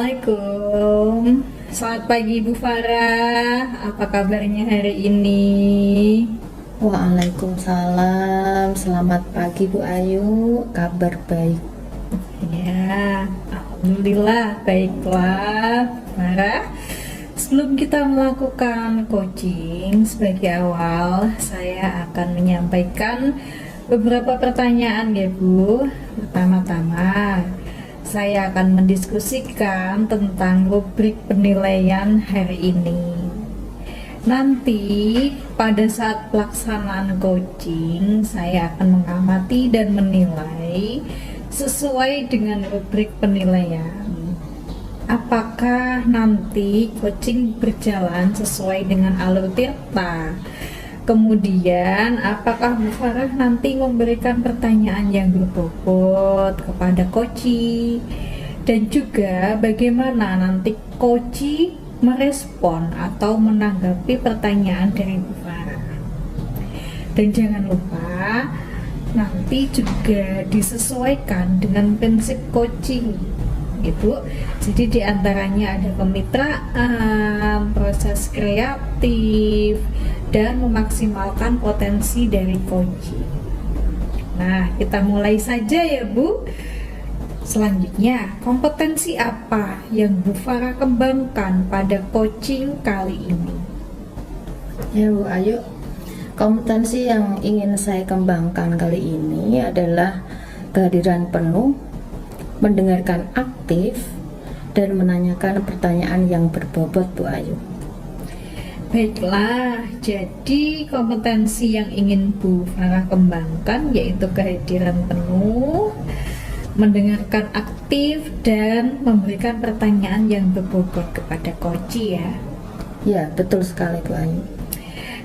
Assalamualaikum. Selamat pagi Bu Farah. Apa kabarnya hari ini? Waalaikumsalam. Selamat pagi Bu Ayu. Kabar baik. Ya, alhamdulillah baiklah. Farah, sebelum kita melakukan coaching sebagai awal, saya akan menyampaikan beberapa pertanyaan ya Bu. Pertama-tama, saya akan mendiskusikan tentang rubrik penilaian hari ini. Nanti pada saat pelaksanaan coaching, saya akan mengamati dan menilai sesuai dengan rubrik penilaian. Apakah nanti coaching berjalan sesuai dengan alur Tirta? Kemudian, apakah Bu Farah nanti memberikan pertanyaan yang berbobot kepada coaching? Dan juga bagaimana nanti coaching merespon atau menanggapi pertanyaan dari Bu Farah? Dan jangan lupa, nanti juga disesuaikan dengan prinsip coaching gitu. Jadi diantaranya ada kemitraan, proses kreatif, dan memaksimalkan potensi dari coaching. Nah, kita mulai saja ya Bu. Selanjutnya, kompetensi apa yang Bu Farah kembangkan pada coaching kali ini? Ya Bu Ayu, kompetensi yang ingin saya kembangkan kali ini adalah kehadiran penuh, mendengarkan aktif, dan menanyakan pertanyaan yang berbobot Bu Ayu. Baiklah, jadi kompetensi yang ingin Bu Farah kembangkan yaitu kehadiran penuh, mendengarkan aktif, dan memberikan pertanyaan yang berbobot kepada coach ya. Ya, betul sekali Bu Ayu.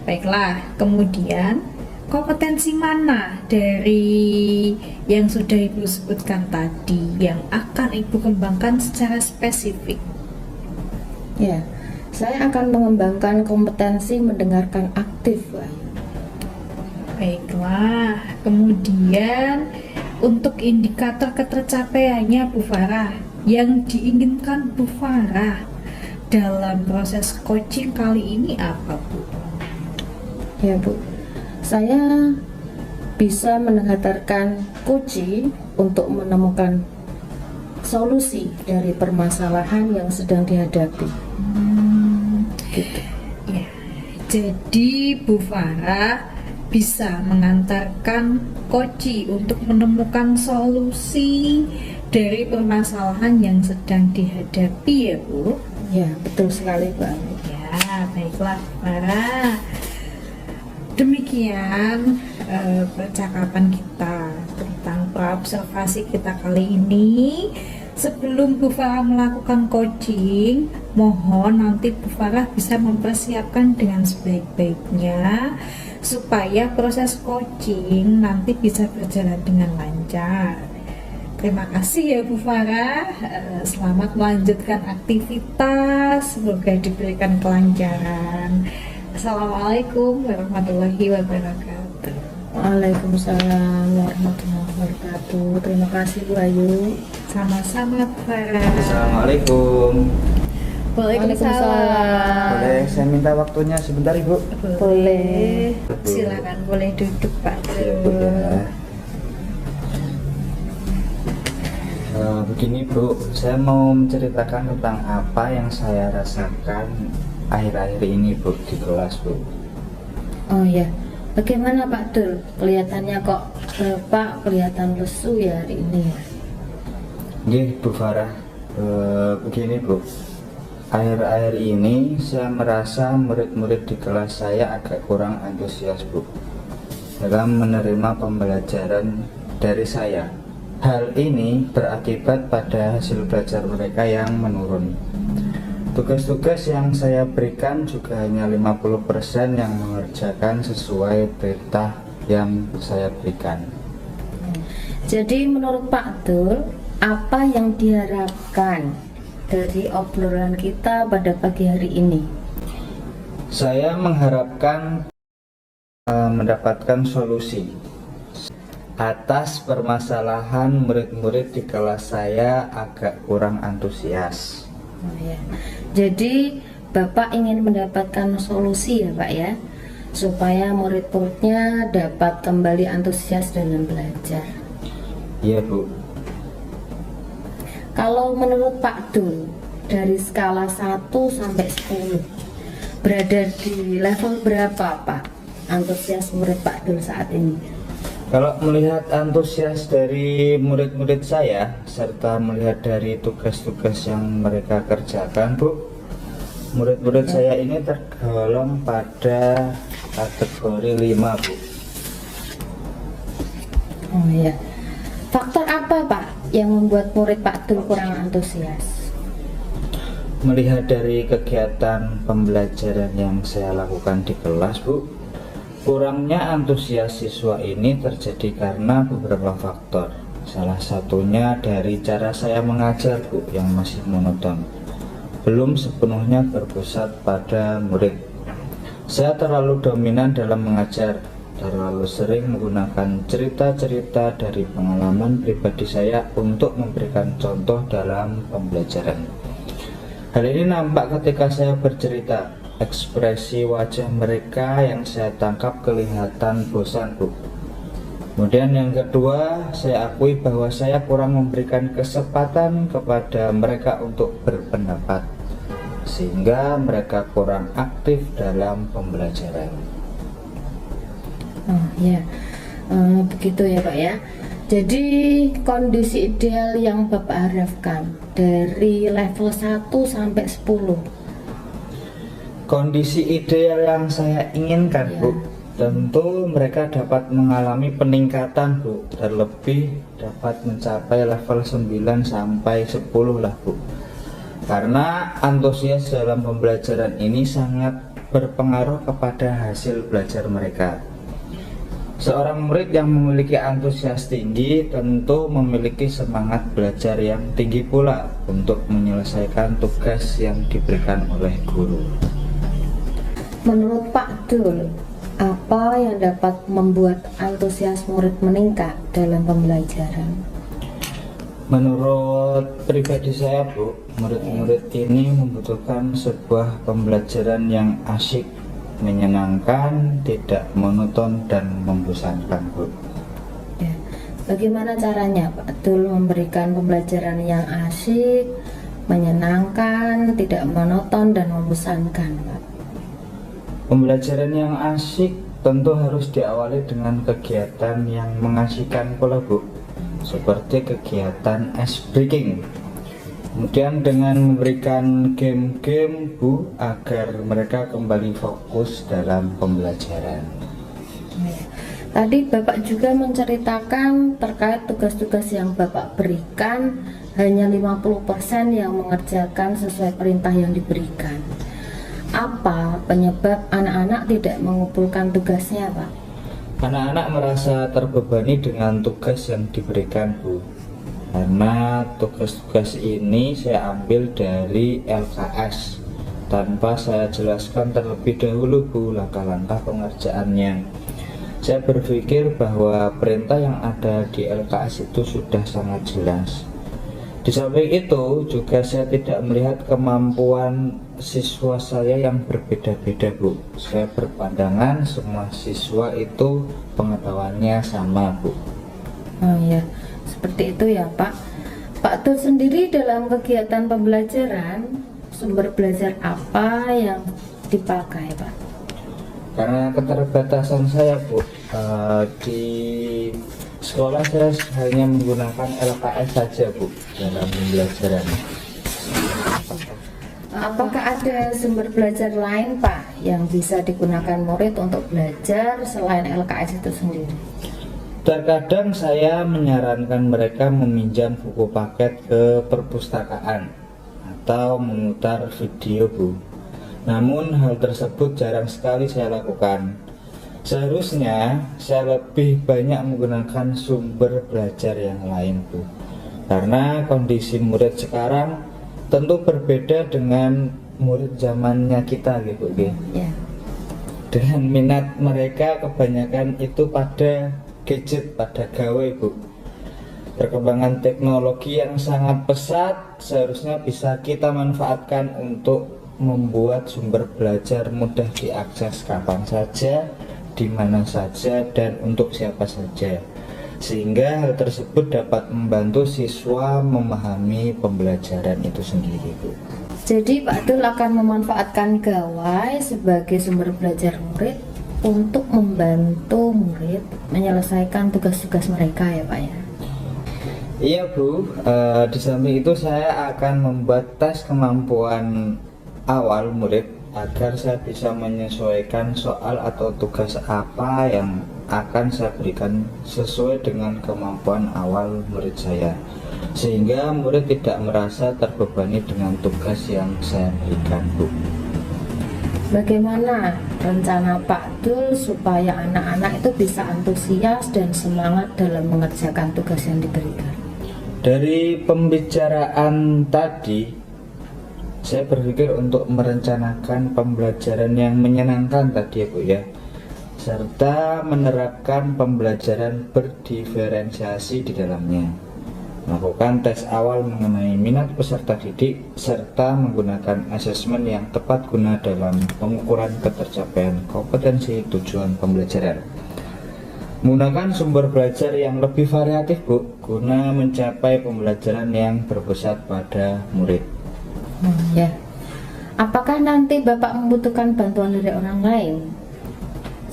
Baiklah, kemudian kompetensi mana dari yang sudah Ibu sebutkan tadi yang akan Ibu kembangkan secara spesifik? Ya, saya akan mengembangkan kompetensi mendengarkan aktif Bu Ayu. Baiklah, kemudian untuk indikator ketercapaiannya Bu Farah, yang diinginkan Bu Farah dalam proses coaching kali ini apa Bu? Ya Bu, saya bisa menghantarkan coaching untuk menemukan solusi dari permasalahan yang sedang dihadapi. Gitu. Ya, jadi Bu Farah bisa mengantarkan coaching untuk menemukan solusi dari permasalahan yang sedang dihadapi ya Bu? Ya, betul sekali Bu Ayu. Ya, baiklah Bu Farah. Demikian percakapan kita tentang praobservasi kita kali ini. Sebelum Bu Farah melakukan coaching, mohon nanti Bu Farah bisa mempersiapkan dengan sebaik-baiknya supaya proses coaching nanti bisa berjalan dengan lancar. Terima kasih ya Bu Farah. Selamat melanjutkan aktivitas. Semoga diberikan kelancaran. Assalamualaikum warahmatullahi wabarakatuh. Waalaikumsalam warahmatullahi wabarakatuh. Terima kasih Bu Ayu. Sama-sama Bu Farah. Assalamualaikum. Waalaikumsalam. Boleh saya minta waktunya sebentar Ibu? Boleh. Silakan, boleh duduk Pak. Begini Bu, saya mau menceritakan tentang apa yang saya rasakan akhir-akhir ini Bu di kelas Bu. Oh ya, bagaimana Pak Dul? Kelihatannya kok Bapak kelihatan lesu ya hari ini ya? Nggih Bu Farah, begini Bu, akhir-akhir ini saya merasa murid-murid di kelas saya agak kurang antusias Bu dalam menerima pembelajaran dari saya. Hal ini berakibat pada hasil belajar mereka yang menurun. Tugas-tugas yang saya berikan juga hanya 50% yang mengerjakan sesuai perintah yang saya berikan. Jadi menurut Pak Dul, apa yang diharapkan dari obrolan kita pada pagi hari ini? Saya mengharapkan mendapatkan solusi atas permasalahan murid-murid di kelas saya agak kurang antusias. Oh, ya. Jadi Bapak ingin mendapatkan solusi ya Pak ya, supaya murid-muridnya dapat kembali antusias dalam belajar. Iya Bu. Kalau menurut Pak Dul, dari skala 1 sampai 10 berada di level berapa Pak antusias murid Pak Dul saat ini? Kalau melihat antusias dari murid-murid saya serta melihat dari tugas-tugas yang mereka kerjakan Bu, murid-murid saya ini tergolong pada kategori 5 Bu. Oh ya. Faktor apa Pak yang membuat murid Pak Dul kurang antusias? Melihat dari kegiatan pembelajaran yang saya lakukan di kelas Bu, kurangnya antusias siswa ini terjadi karena beberapa faktor. Salah satunya dari cara saya mengajar Bu yang masih monoton, belum sepenuhnya berpusat pada murid. Saya terlalu dominan dalam mengajar, terlalu sering menggunakan cerita-cerita dari pengalaman pribadi saya untuk memberikan contoh dalam pembelajaran. Hal ini nampak ketika saya bercerita. Ekspresi wajah mereka yang saya tangkap kelihatan bosan Bu. Kemudian yang kedua, saya akui bahwa saya kurang memberikan kesempatan kepada mereka untuk berpendapat, sehingga mereka kurang aktif dalam pembelajaran. Oh ya, begitu ya Pak ya. Jadi kondisi ideal yang Bapak harapkan dari level 1 sampai 10. Kondisi ideal yang saya inginkan Bu, tentu mereka dapat mengalami peningkatan Bu, terlebih dapat mencapai level 9 sampai 10 lah Bu. Karena antusias dalam pembelajaran ini sangat berpengaruh kepada hasil belajar mereka. Seorang murid yang memiliki antusias tinggi tentu memiliki semangat belajar yang tinggi pula untuk menyelesaikan tugas yang diberikan oleh guru. Menurut Pak Dul, apa yang dapat membuat antusias murid meningkat dalam pembelajaran? Menurut pribadi saya Bu, murid-murid ini membutuhkan sebuah pembelajaran yang asyik, menyenangkan, tidak monoton dan membosankan Bu. Ya. Bagaimana caranya Pak Dul memberikan pembelajaran yang asyik, menyenangkan, tidak monoton dan membosankan Pak? Pembelajaran yang asyik tentu harus diawali dengan kegiatan yang mengasihkan pula Bu, seperti kegiatan ice breaking. Kemudian dengan memberikan game-game Bu, agar mereka kembali fokus dalam pembelajaran. Tadi Bapak juga menceritakan terkait tugas-tugas yang Bapak berikan, hanya 50% yang mengerjakan sesuai perintah yang diberikan. Apa penyebab anak-anak tidak mengumpulkan tugasnya Pak? Anak-anak merasa terbebani dengan tugas yang diberikan Bu, karena tugas-tugas ini saya ambil dari LKS tanpa saya jelaskan terlebih dahulu Bu langkah-langkah pengerjaannya. Saya berpikir bahwa perintah yang ada di LKS itu sudah sangat jelas. Di samping itu juga saya tidak melihat kemampuan siswa saya yang berbeda-beda Bu. Saya berpandangan semua siswa itu pengetahuannya sama Bu. Oh ya, seperti itu ya Pak. Pak Dul sendiri dalam kegiatan pembelajaran, sumber belajar apa yang dipakai Pak? Karena keterbatasan saya Bu, di sekolah saya hanya menggunakan LKS saja Bu dalam pembelajaran. Apakah ada sumber belajar lain Pak yang bisa digunakan murid untuk belajar selain LKS itu sendiri? Terkadang saya menyarankan mereka meminjam buku paket ke perpustakaan atau memutar video Bu. Namun hal tersebut jarang sekali saya lakukan. Seharusnya saya lebih banyak menggunakan sumber belajar yang lain Bu. Karena kondisi murid sekarang tentu berbeda dengan murid zamannya kita gitu Ya. Dengan minat mereka kebanyakan itu pada gadget, pada gawe Bu. Perkembangan teknologi yang sangat pesat seharusnya bisa kita manfaatkan untuk membuat sumber belajar mudah diakses kapan saja, di mana saja, dan untuk siapa saja. Sehingga hal tersebut dapat membantu siswa memahami pembelajaran itu sendiri, Bu. Jadi Pak Dul akan memanfaatkan gawai sebagai sumber belajar murid untuk membantu murid menyelesaikan tugas-tugas mereka ya Pak ya? Iya Bu, di samping itu saya akan membuat tes kemampuan awal murid agar saya bisa menyesuaikan soal atau tugas apa yang akan saya berikan sesuai dengan kemampuan awal murid saya, sehingga murid tidak merasa terbebani dengan tugas yang saya berikan, Bu. Bagaimana rencana Pak Dul supaya anak-anak itu bisa antusias dan semangat dalam mengerjakan tugas yang diberikan? Dari pembicaraan tadi, saya berpikir untuk merencanakan pembelajaran yang menyenangkan tadi ya Bu ya, serta menerapkan pembelajaran berdiferensiasi di dalamnya, melakukan tes awal mengenai minat peserta didik, serta menggunakan asesmen yang tepat guna dalam pengukuran ketercapaian kompetensi tujuan pembelajaran. Menggunakan sumber belajar yang lebih variatif Bu, guna mencapai pembelajaran yang berpusat pada murid. Ya. Apakah nanti Bapak membutuhkan bantuan dari orang lain?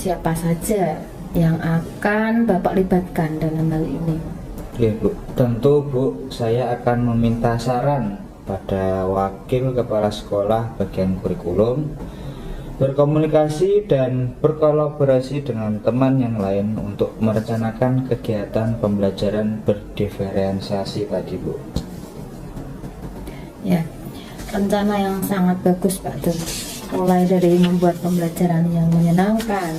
Siapa saja yang akan Bapak libatkan dalam hal ini? Ya Bu, tentu Bu, saya akan meminta saran pada wakil kepala sekolah bagian kurikulum, berkomunikasi dan berkolaborasi dengan teman yang lain untuk merencanakan kegiatan pembelajaran berdiferensiasi tadi Bu. Ya, rencana yang sangat bagus Pak Dul, mulai dari membuat pembelajaran yang menyenangkan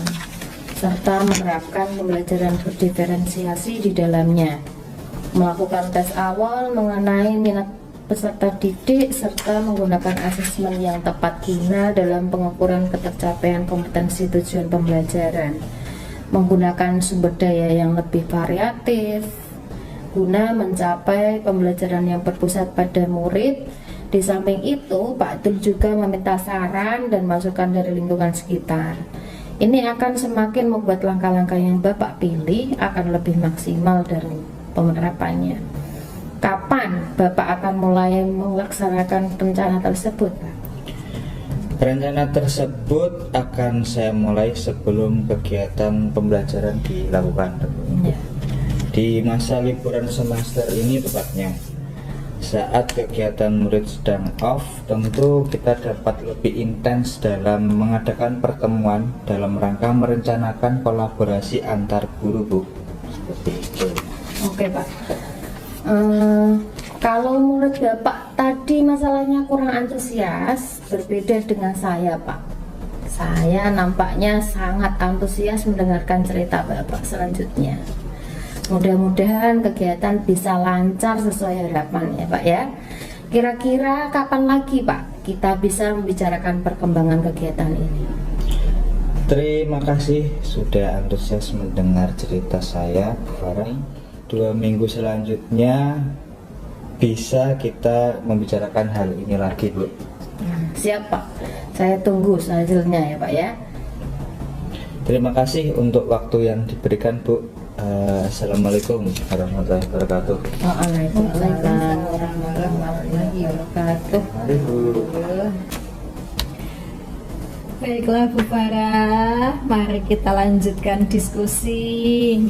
serta menerapkan pembelajaran berdiferensiasi di dalamnya, melakukan tes awal mengenai minat peserta didik serta menggunakan asesmen yang tepat guna dalam pengukuran ketercapaian kompetensi tujuan pembelajaran, menggunakan sumber daya yang lebih variatif guna mencapai pembelajaran yang berpusat pada murid. Di samping itu, Pak Dul juga meminta saran dan masukan dari lingkungan sekitar. Ini akan semakin membuat langkah-langkah yang Bapak pilih akan lebih maksimal dalam penerapannya. Kapan Bapak akan mulai melaksanakan rencana tersebut, Pak? Rencana tersebut akan saya mulai sebelum kegiatan pembelajaran dilakukan. Ya. Di masa liburan semester ini tepatnya, saat kegiatan murid sedang off, tentu kita dapat lebih intens dalam mengadakan pertemuan dalam rangka merencanakan kolaborasi antar guru Bu. Seperti itu. Oke Pak. Kalau murid Bapak tadi masalahnya kurang antusias, berbeda dengan saya Pak. Saya nampaknya sangat antusias mendengarkan cerita Bapak selanjutnya. Mudah-mudahan kegiatan bisa lancar sesuai harapan ya Pak ya. Kira-kira kapan lagi Pak kita bisa membicarakan perkembangan kegiatan ini? Terima kasih sudah antusias mendengar cerita saya, Bu Farah. 2 minggu selanjutnya bisa kita membicarakan hal ini lagi Bu. Siap Pak, saya tunggu hasilnya ya Pak ya. Terima kasih untuk waktu yang diberikan Bu. Assalamualaikum warahmatullahi wabarakatuh. Waalaikumsalam warahmatullahi wabarakatuh. Mari Bu. Baiklah Bu Farah, mari kita lanjutkan diskusi.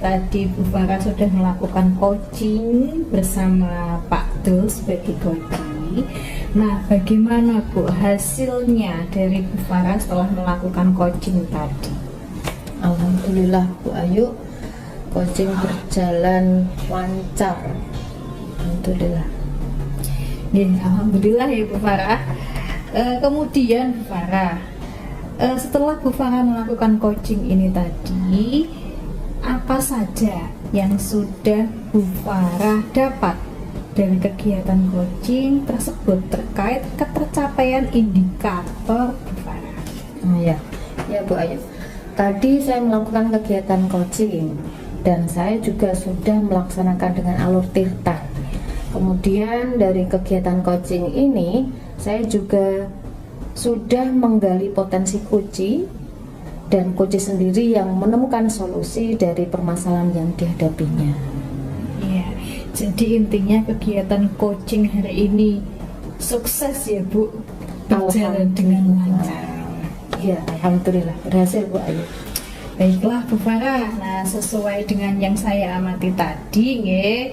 Tadi Bu Farah sudah melakukan coaching bersama Pak Dul sebagai coaching. Nah, bagaimana Bu hasilnya dari Bu Farah setelah melakukan coaching tadi? Alhamdulillah Bu Ayu, coaching berjalan lancar. Alhamdulillah. Alhamdulillah ya Bu Farah. Kemudian Bu Farah, setelah Bu Farah melakukan coaching ini tadi, apa saja yang sudah Bu Farah dapat dari kegiatan coaching tersebut terkait ketercapaian indikator Bu Farah? Ya Bu Ayu, tadi saya melakukan kegiatan coaching dan saya juga sudah melaksanakan dengan alur tirta. Kemudian dari kegiatan coaching ini saya juga sudah menggali potensi Koci, dan Koci sendiri yang menemukan solusi dari permasalahan yang dihadapinya. Ya, jadi intinya kegiatan coaching hari ini sukses ya Bu, berjalan dengan lancar. Ya, alhamdulillah berhasil Bu Ayu. Baiklah Bu Farah, nah sesuai dengan yang saya amati tadi nggih,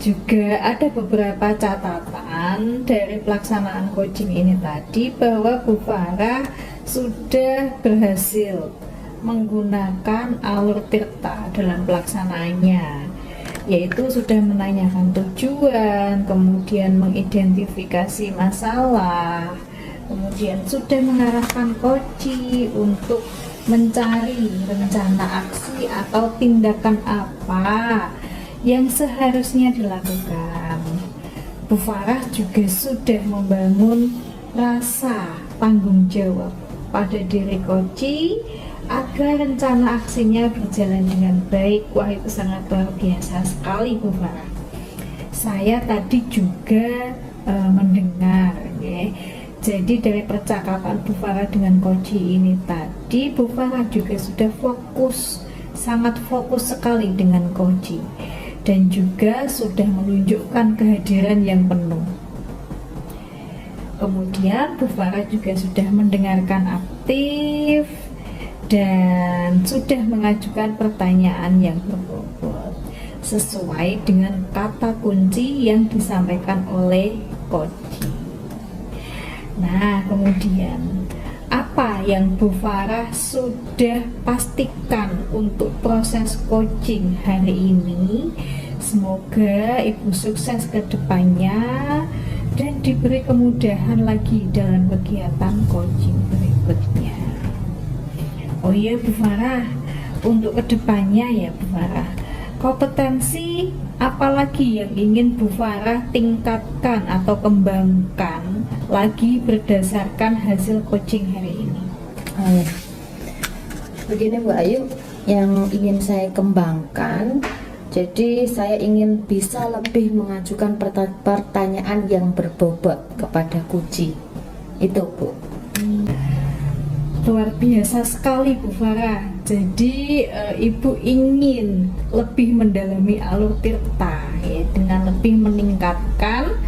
juga ada beberapa catatan dari pelaksanaan coaching ini tadi bahwa Bu Farah sudah berhasil menggunakan alur tirta dalam pelaksanaannya, yaitu sudah menanyakan tujuan, kemudian mengidentifikasi masalah, kemudian sudah mengarahkan Koci untuk mencari rencana aksi atau tindakan apa yang seharusnya dilakukan. Bu Farah juga sudah membangun rasa tanggung jawab pada diri Koci agar rencana aksinya berjalan dengan baik. Wah, itu sangat luar biasa sekali Bu Farah. Saya tadi juga mendengar ya. Jadi dari percakapan Bu Farah dengan Koci ini tadi, Bu Farah juga sudah fokus, sangat fokus sekali dengan Koci, dan juga sudah menunjukkan kehadiran yang penuh. Kemudian Bu Farah juga sudah mendengarkan aktif dan sudah mengajukan pertanyaan yang berbobot sesuai dengan kata kunci yang disampaikan oleh Koci. Nah, kemudian apa yang Bu Farah sudah pastikan untuk proses coaching hari ini? Semoga Ibu sukses ke depannya dan diberi kemudahan lagi dalam kegiatan coaching berikutnya. Oh iya Bu Farah, untuk kedepannya ya Bu Farah, kompetensi apalagi yang ingin Bu Farah tingkatkan atau kembangkan lagi berdasarkan hasil coaching hari ini? Begini Bu Ayu, yang ingin saya kembangkan, jadi saya ingin bisa lebih mengajukan pertanyaan yang berbobot kepada Koci. Itu Bu. Luar biasa sekali Bu Farah. Jadi Ibu ingin lebih mendalami alur tirta ya, dengan lebih meningkatkan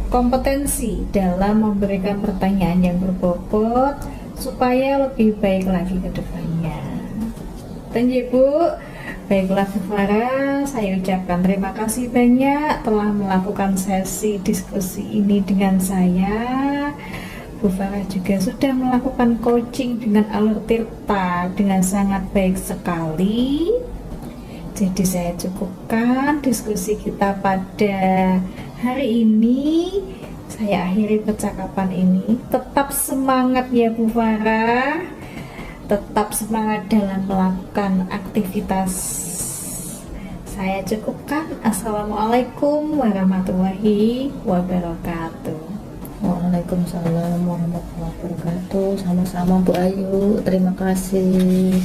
kompetensi dalam memberikan pertanyaan yang berbobot supaya lebih baik lagi ke depannya. Dan Bu, baiklah Bu Farah, saya ucapkan terima kasih banyak telah melakukan sesi diskusi ini dengan saya. Bu Farah juga sudah melakukan coaching dengan alur tirta dengan sangat baik sekali. Jadi saya cukupkan diskusi kita pada hari ini. Saya akhiri percakapan ini. Tetap semangat ya Bu Farah. Tetap semangat dalam melakukan aktivitas. Saya cukupkan. Assalamualaikum warahmatullahi wabarakatuh. Waalaikumsalam warahmatullahi wabarakatuh. Sama-sama Bu Ayu, terima kasih.